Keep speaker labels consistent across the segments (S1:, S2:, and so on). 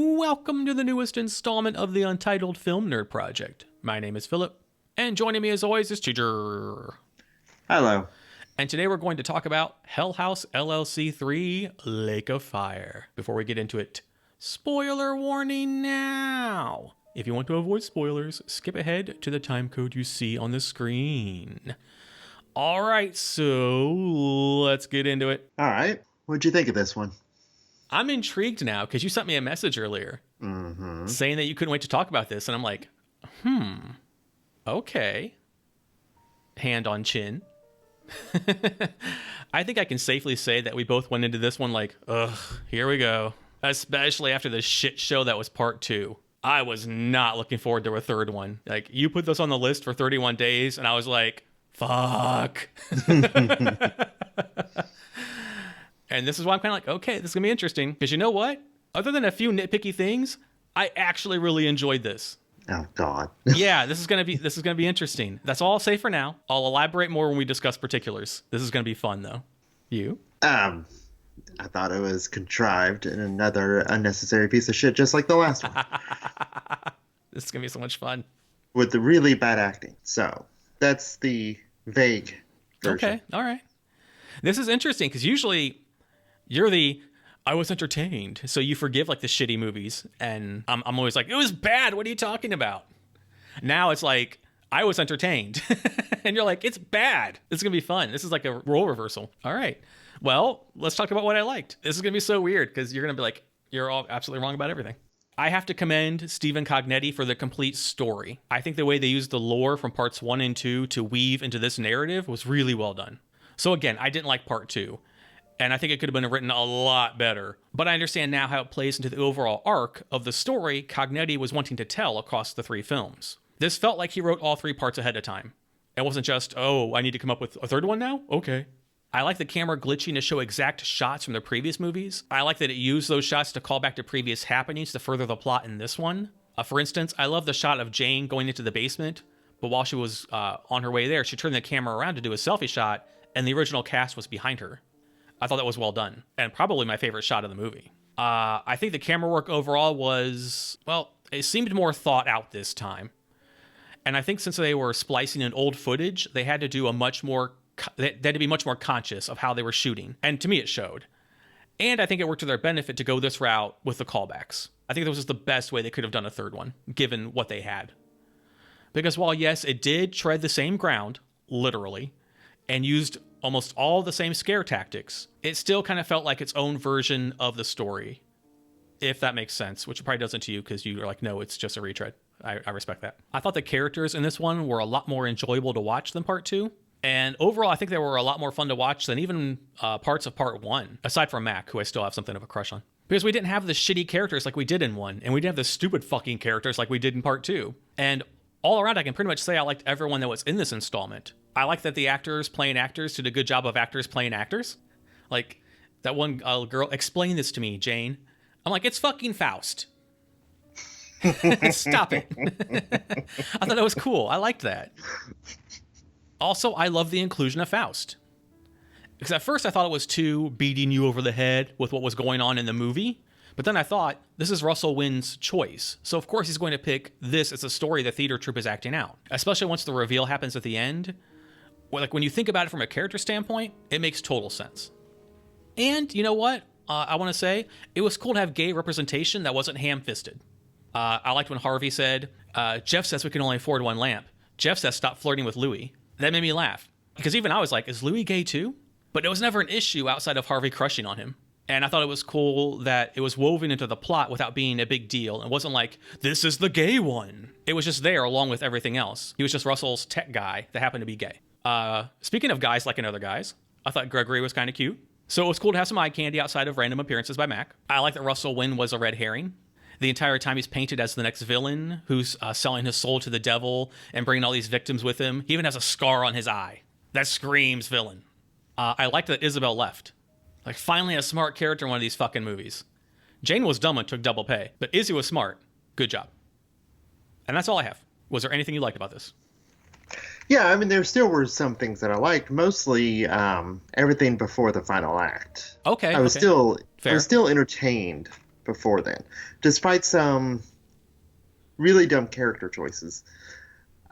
S1: Welcome to the newest installment of the Untitled Film Nerd Project. My name is Philip, and joining me as always is Teacher.
S2: Hello.
S1: And today we're going to talk about Hell House LLC 3 Lake of Fire. Before we get into it, spoiler warning now! If you want to avoid spoilers, skip ahead to the time code you see on the screen. Alright, so let's get into it.
S2: Alright. What'd you think of this one?
S1: I'm intrigued now because you sent me a message earlier saying that you couldn't wait to talk about this. And I'm like, okay. Hand on chin. I think I can safely say that we both went into this one like, ugh, here we go. Especially after the shit show that was part 2. I was not looking forward to a third one. Like, you put this on the list for 31 days, and I was like, fuck. And this is why I'm kind of like, okay, this is going to be interesting. Because you know what? Other than a few nitpicky things, I actually really enjoyed this.
S2: Oh, God.
S1: Yeah, this is going to be interesting. That's all I'll say for now. I'll elaborate more when we discuss particulars. This is going to be fun, though. You?
S2: I thought it was contrived and another unnecessary piece of shit just like the last one.
S1: This is going to be so much fun.
S2: With the really bad acting. So, that's the vague version.
S1: Okay, all right. This is interesting because usually you're I was entertained. So you forgive like the shitty movies. And I'm always like, it was bad. What are you talking about? Now it's like, I was entertained. And you're like, it's bad. This is going to be fun. This is like a role reversal. All right. Well, let's talk about what I liked. This is going to be so weird because you're going to be like, you're all absolutely wrong about everything. I have to commend Stephen Cognetti for the complete story. I think the way they used the lore from parts 1 and 2 to weave into this narrative was really well done. So again, I didn't like part 2. And I think it could have been written a lot better. But I understand now how it plays into the overall arc of the story Cognetti was wanting to tell across the 3 films. This felt like he wrote all 3 parts ahead of time. It wasn't just, oh, I need to come up with a third one now? Okay. I like the camera glitching to show exact shots from the previous movies. I like that it used those shots to call back to previous happenings to further the plot in this one. For instance, I love the shot of Jane going into the basement, but while she was on her way there, she turned the camera around to do a selfie shot, and the original cast was behind her. I thought that was well done, and probably my favorite shot of the movie. I think the camera work overall was, well, it seemed more thought out this time. And I think since they were splicing in old footage, they had to be much more conscious of how they were shooting. And to me, it showed. And I think it worked to their benefit to go this route with the callbacks. I think that was just the best way they could have done a third one, given what they had. Because while, yes, it did tread the same ground, literally, and used almost all the same scare tactics, it still kind of felt like its own version of the story, if that makes sense, which it probably doesn't to you because you're like, no, it's just a retread. I respect that. I thought the characters in this one were a lot more enjoyable to watch than part 2. And overall, I think they were a lot more fun to watch than even parts of part 1, aside from Mac, who I still have something of a crush on. Because we didn't have the shitty characters like we did in 1, and we didn't have the stupid fucking characters like we did in part 2. And all around, I can pretty much say I liked everyone that was in this installment. I like that the actors playing actors did a good job of actors playing actors. Like, that one girl, explain this to me, Jane. I'm like, it's fucking Faust. Stop it. I thought that was cool. I liked that. Also, I love the inclusion of Faust. Because at first I thought it was too beating you over the head with what was going on in the movie. But then I thought, this is Russell Wynn's choice. So of course he's going to pick this as a story the theater troupe is acting out. Especially once the reveal happens at the end. Well, like when you think about it from a character standpoint, it makes total sense. And you know what? I want to say, it was cool to have gay representation that wasn't ham-fisted. I liked when Harvey said, Jeff says we can only afford one lamp. Jeff says stop flirting with Louis. That made me laugh. Because even I was like, is Louis gay too? But it was never an issue outside of Harvey crushing on him. And I thought it was cool that it was woven into the plot without being a big deal. It wasn't like, this is the gay one. It was just there along with everything else. He was just Russell's tech guy that happened to be gay. Speaking of guys liking other guys, I thought Gregory was kind of cute. So it was cool to have some eye candy outside of random appearances by Mac. I like that Russell Wynn was a red herring. The entire time he's painted as the next villain who's selling his soul to the devil and bringing all these victims with him. He even has a scar on his eye. That screams villain. I liked that Isabel left. Like, finally a smart character in one of these fucking movies. Jane was dumb and took double pay, but Izzy was smart. Good job. And that's all I have. Was there anything you liked about this?
S2: Yeah, I mean, there still were some things that I liked. Mostly everything before the final act.
S1: Okay.
S2: I was still entertained before then. Despite some really dumb character choices,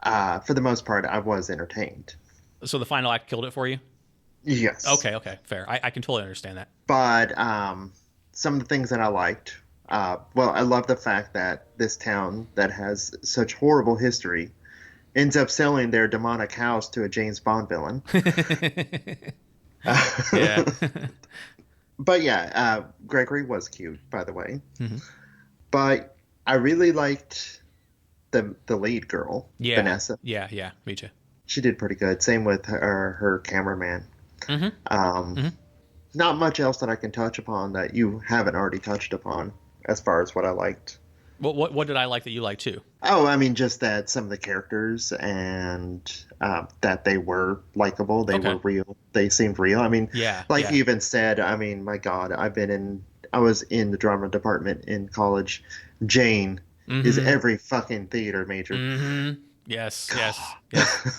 S2: for the most part, I was entertained.
S1: So the final act killed it for you?
S2: Yes.
S1: Okay, fair. I can totally understand that.
S2: But some of the things that I liked, well, I love the fact that this town that has such horrible history ends up selling their demonic house to a James Bond villain.
S1: Yeah.
S2: But yeah, Gregory was cute, by the way.
S1: Mm-hmm.
S2: But I really liked the lead girl,
S1: Yeah.
S2: Vanessa.
S1: Yeah, me too.
S2: She did pretty good. Same with her cameraman.
S1: Mm-hmm.
S2: Not much else that I can touch upon that you haven't already touched upon as far as what I liked.
S1: What did I like that you liked too?
S2: Oh, I mean, just that some of the characters and that they were likable. They were real. They seemed real. I mean, you even said, I mean, my God, I was in the drama department in college. Jane is every fucking theater major.
S1: Mm-hmm. Yes.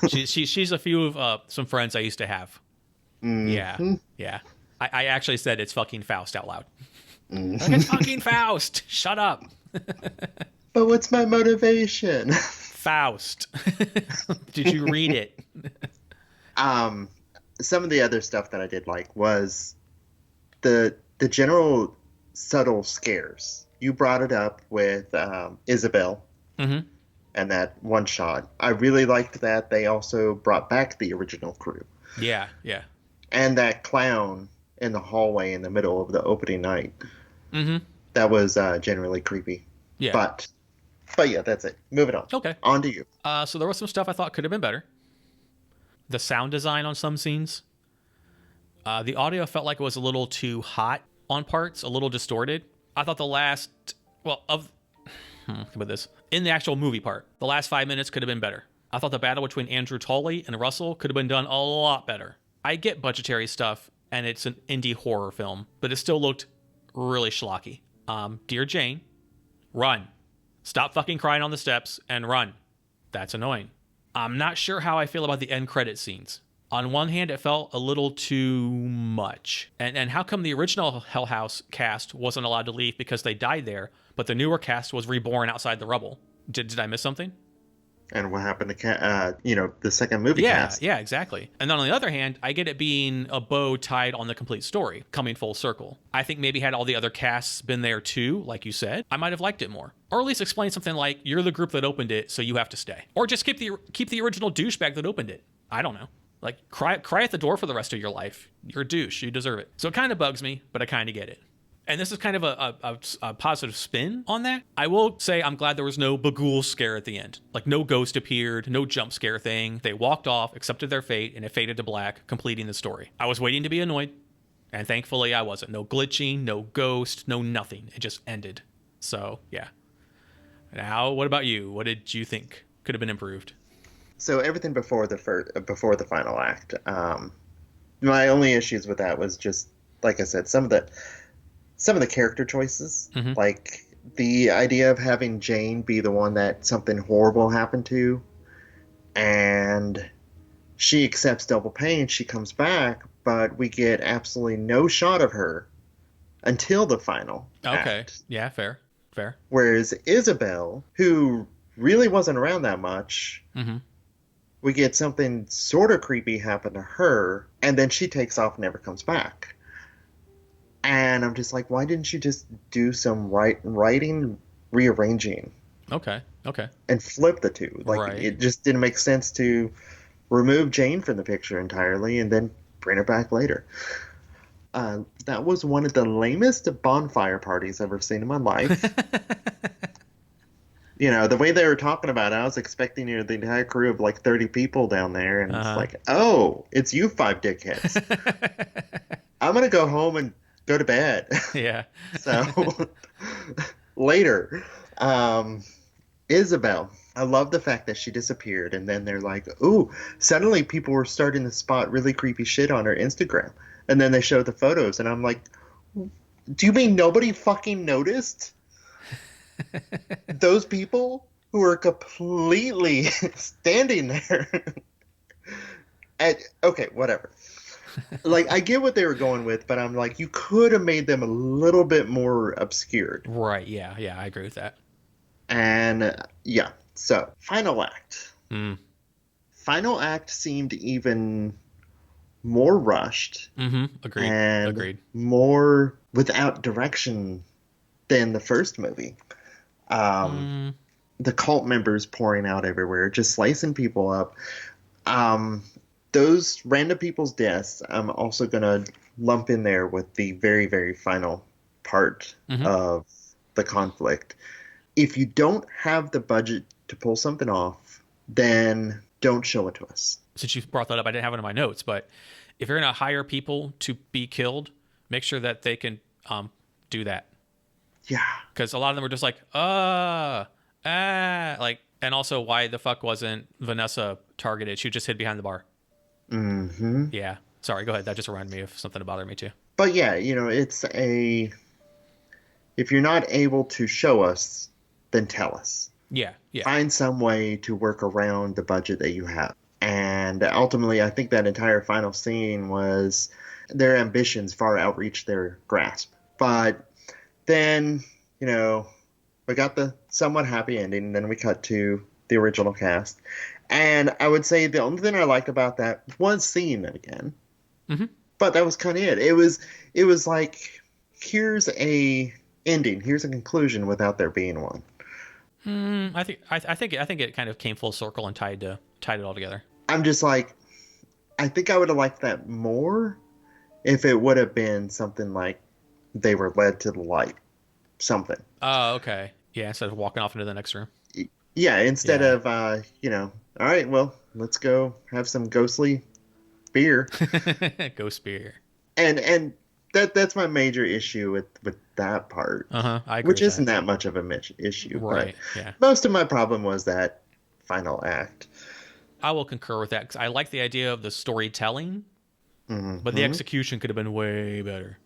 S1: She's a few of some friends I used to have.
S2: Mm-hmm.
S1: Yeah. I actually said it's fucking Faust out loud. Like, it's fucking Faust. Shut up.
S2: But what's my motivation?
S1: Faust. Did you read it?
S2: Some of the other stuff that I did like was the general subtle scares. You brought it up with Isabel and that one shot. I really liked that they also brought back the original crew.
S1: Yeah.
S2: And that clown in the hallway in the middle of the opening night.
S1: Mm-hmm.
S2: That was generally creepy.
S1: Yeah.
S2: But yeah, that's it. Moving on.
S1: Okay.
S2: On to you.
S1: So there was some stuff I thought could have been better. The sound design on some scenes. The audio felt like it was a little too hot on parts, a little distorted. I thought in the actual movie part, the last 5 minutes could have been better. I thought the battle between Andrew Tully and Russell could have been done a lot better. I get budgetary stuff, and it's an indie horror film, but it still looked really schlocky. Dear Jane, run. Stop fucking crying on the steps and run. That's annoying. I'm not sure how I feel about the end credit scenes. On one hand, it felt a little too much. And how come the original Hell House cast wasn't allowed to leave because they died there, but the newer cast was reborn outside the rubble? Did I miss something?
S2: And what happened to the second movie cast?
S1: Yeah, exactly. And then on the other hand, I get it being a bow tied on the complete story, coming full circle. I think maybe had all the other casts been there too, like you said, I might have liked it more. Or at least explain something like, you're the group that opened it, so you have to stay. Or just keep the original douchebag that opened it. I don't know. Like, cry at the door for the rest of your life. You're a douche. You deserve it. So it kind of bugs me, but I kind of get it. And this is kind of a positive spin on that. I will say I'm glad there was no Bagul scare at the end. Like, no ghost appeared, no jump scare thing. They walked off, accepted their fate, and it faded to black, completing the story. I was waiting to be annoyed, and thankfully I wasn't. No glitching, no ghost, no nothing. It just ended. So, yeah. Now, what about you? What did you think could have been improved?
S2: So everything before the final act. My only issues with that was just, like I said, some of the character choices, like the idea of having Jane be the one that something horrible happened to, and she accepts double pain. She comes back, but we get absolutely no shot of her until the final act.
S1: Yeah, fair.
S2: Whereas Isabel, who really wasn't around that much, we get something sort of creepy happen to her, and then she takes off and never comes back. And I'm just like, why didn't you just do some writing, rearranging?
S1: Okay.
S2: And flip the two. It just didn't make sense to remove Jane from the picture entirely and then bring her back later. That was one of the lamest bonfire parties I've ever seen in my life. The way they were talking about it, I was expecting the entire crew of like 30 people down there. And it's like, oh, it's you 5 dickheads. I'm going to go home and go to bed.
S1: Yeah.
S2: So later, Isabel, I love the fact that she disappeared. And then they're like, ooh, suddenly people were starting to spot really creepy shit on her Instagram. And then they showed the photos. And I'm like, do you mean nobody fucking noticed? Those people who are completely standing there. Okay, whatever. Like, I get what they were going with, but I'm like, you could have made them a little bit more obscured.
S1: Right. Yeah. Yeah. I agree with that.
S2: And yeah, so final act.
S1: Mm.
S2: Final act seemed even more rushed
S1: Mm-hmm. Agreed.
S2: and
S1: Agreed.
S2: more without direction than the first movie. Um,
S1: Mm.
S2: the cult members pouring out everywhere, just slicing people up. Um, those random people's deaths, I'm also going to lump in there with the very, very final part
S1: Mm-hmm.
S2: of the conflict. If you don't have the budget to pull something off, then don't show it to us.
S1: Since you brought that up, I didn't have it in my notes, but if you're going to hire people to be killed, make sure that they can do that.
S2: Yeah.
S1: Because a lot of them were just like, like, and also why the fuck wasn't Vanessa targeted? She just hid behind the bar.
S2: Mm-hmm.
S1: Yeah. Sorry, go ahead. That just reminded me of something that bothered me too.
S2: But yeah, it's if you're not able to show us, then tell us.
S1: Yeah. Yeah.
S2: Find some way to work around the budget that you have. And ultimately, I think that entire final scene was their ambitions far outreach their grasp. But then, we got the somewhat happy ending, and then we cut to the original cast. And I would say the only thing I liked about that was seeing it again.
S1: Mm-hmm.
S2: But that was kind of it. It was like, here's a ending, here's a conclusion without there being one.
S1: I think it kind of came full circle and tied it all together.
S2: I'm just like, I think I would have liked that more if it would have been something like they were led to the light, something.
S1: Oh, okay. Yeah, instead of walking off into the next room.
S2: Yeah, instead of all right, well, let's go have some ghostly beer.
S1: Ghost beer.
S2: And that's my major issue with that part.
S1: I agree
S2: which
S1: with
S2: isn't
S1: that.
S2: that much of a issue.
S1: Right.
S2: But
S1: Yeah.
S2: most of my problem was that final act.
S1: I will concur with that because I like the idea of the storytelling,
S2: Mm-hmm.
S1: but the execution could have been way better.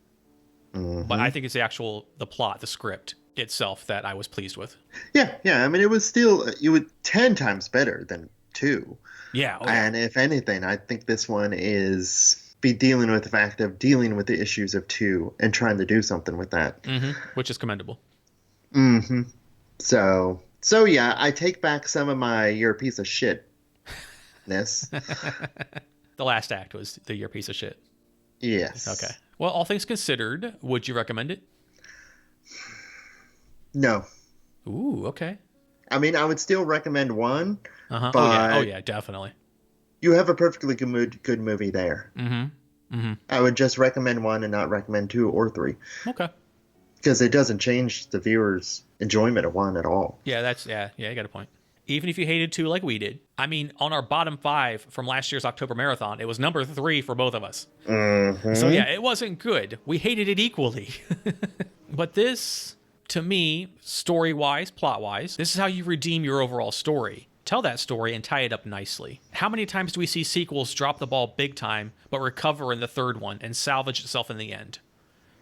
S2: Mm-hmm.
S1: But I think it's the plot, the script itself that I was pleased with.
S2: Yeah. I mean, it was 10 times better than 2.
S1: Yeah.
S2: And if anything, I think this one is dealing with the fact of dealing with the issues of 2 and trying to do something with that.
S1: Mm-hmm. Which is commendable.
S2: Mm-hmm. So yeah, I take back some of my "you're a piece of shit" ness.
S1: The last act was the "you're a piece of shit."
S2: Yes.
S1: Okay. Well, all things considered, would you recommend it?
S2: No.
S1: Ooh, okay.
S2: I mean, I would still recommend 1.
S1: Uh-huh.
S2: But
S1: Oh yeah, definitely.
S2: you have a perfectly good movie there.
S1: Mm-hmm. Mm-hmm.
S2: I would just recommend 1 and not recommend 2 or 3.
S1: Okay.
S2: Because it doesn't change the viewer's enjoyment of 1 at all.
S1: Yeah, you got a point. Even if you hated 2 like we did. I mean, on our bottom 5 from last year's October Marathon, it was number 3 for both of us.
S2: Mm-hmm.
S1: So yeah, it wasn't good. We hated it equally. But this, to me, story-wise, plot-wise, this is how you redeem your overall story. Tell that story and tie it up nicely. How many times do we see sequels drop the ball big time, but recover in the third one and salvage itself in the end?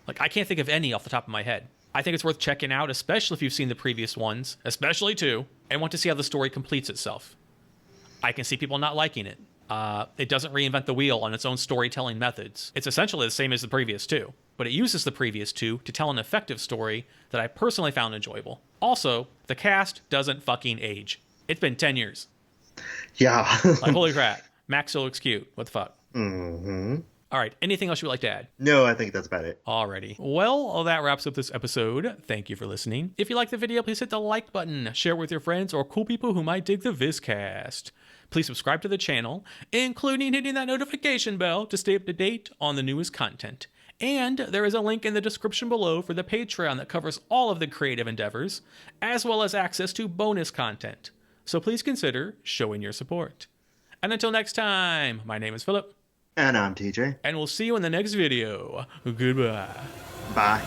S1: Like, I can't think of any off the top of my head. I think it's worth checking out, especially if you've seen the previous ones, especially 2, and want to see how the story completes itself. I can see people not liking it. It doesn't reinvent the wheel on its own storytelling methods. It's essentially the same as the previous 2, but it uses the previous 2 to tell an effective story that I personally found enjoyable. Also, the cast doesn't fucking age. It's been 10 years.
S2: Yeah.
S1: Like, holy crap. Max still looks cute. What the fuck?
S2: Mm-hmm.
S1: All right. Anything else you would like to add?
S2: No, I think that's about it.
S1: Alrighty. Well, that wraps up this episode. Thank you for listening. If you like the video, please hit the like button, share it with your friends or cool people who might dig the Vizcast. Please subscribe to the channel, including hitting that notification bell to stay up to date on the newest content. And there is a link in the description below for the Patreon that covers all of the creative endeavors, as well as access to bonus content. So please consider showing your support. And until next time, my name is Philip.
S2: And I'm TJ.
S1: And we'll see you in the next video. Goodbye.
S2: Bye.